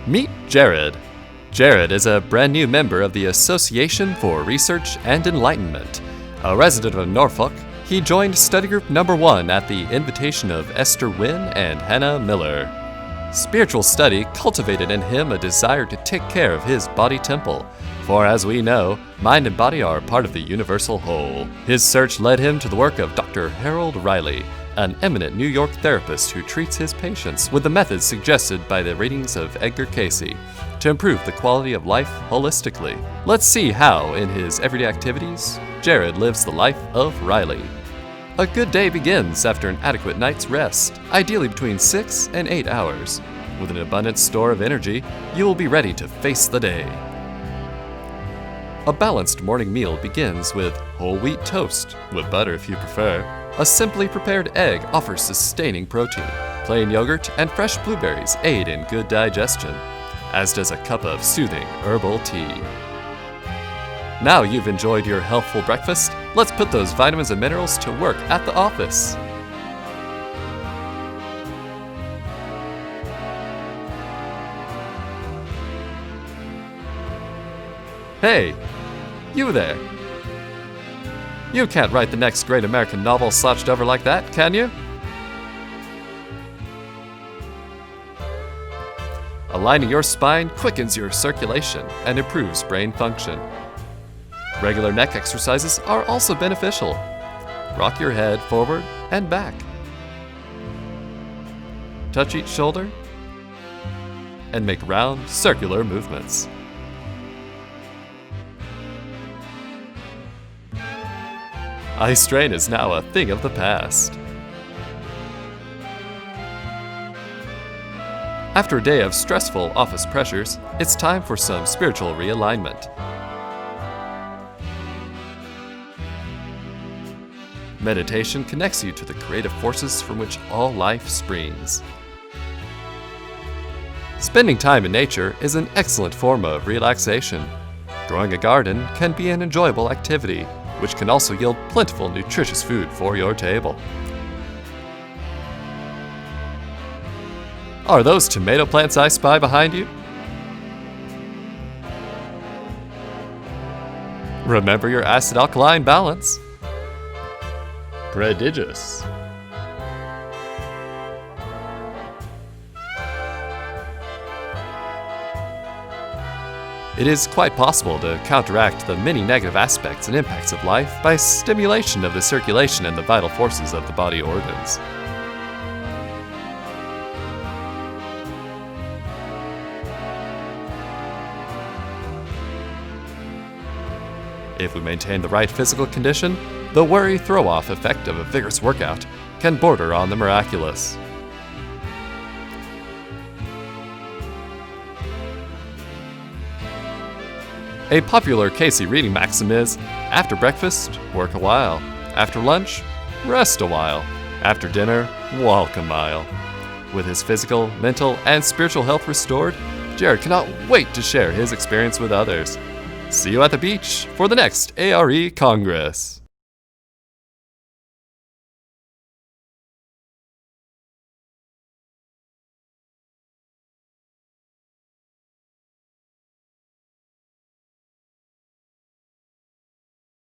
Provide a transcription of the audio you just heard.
Meet Jared. Jared is a brand new member of the Association for Research and Enlightenment. A resident of Norfolk, he joined study group number 1 at the invitation of Esther Wynn and Hannah Miller. Spiritual study cultivated in him a desire to take care of his body temple, for as we know, mind and body are part of the universal whole. His search led him to the work of Dr. Harold Riley, an eminent New York therapist who treats his patients with the methods suggested by the readings of Edgar Cayce to improve the quality of life holistically. Let's see how, in his everyday activities, Jared lives the life of Riley. A good day begins after an adequate night's rest, ideally between 6 and 8 hours. With an abundant store of energy, you will be ready to face the day. A balanced morning meal begins with whole wheat toast, with butter if you prefer. A simply prepared egg offers sustaining protein. Plain yogurt and fresh blueberries aid in good digestion, as does a cup of soothing herbal tea. Now you've enjoyed your healthful breakfast, let's put those vitamins and minerals to work at the office. Hey, you there. You can't write the next great American novel slouched over like that, can you? Aligning your spine quickens your circulation and improves brain function. Regular neck exercises are also beneficial. Rock your head forward and back. Touch each shoulder and make round, circular movements. Eye strain is now a thing of the past. After a day of stressful office pressures, it's time for some spiritual realignment. Meditation connects you to the creative forces from which all life springs. Spending time in nature is an excellent form of relaxation. Growing a garden can be an enjoyable activity, which can also yield plentiful, nutritious food for your table. Are those tomato plants I spy behind you? Remember your acid-alkaline balance. Prodigious. It is quite possible to counteract the many negative aspects and impacts of life by stimulation of the circulation and the vital forces of the body organs. If we maintain the right physical condition, the worry throw-off effect of a vigorous workout can border on the miraculous. A popular Cayce reading maxim is, after breakfast, work a while. After lunch, rest a while. After dinner, walk a mile. With his physical, mental, and spiritual health restored, Jared cannot wait to share his experience with others. See you at the beach for the next A.R.E. Congress.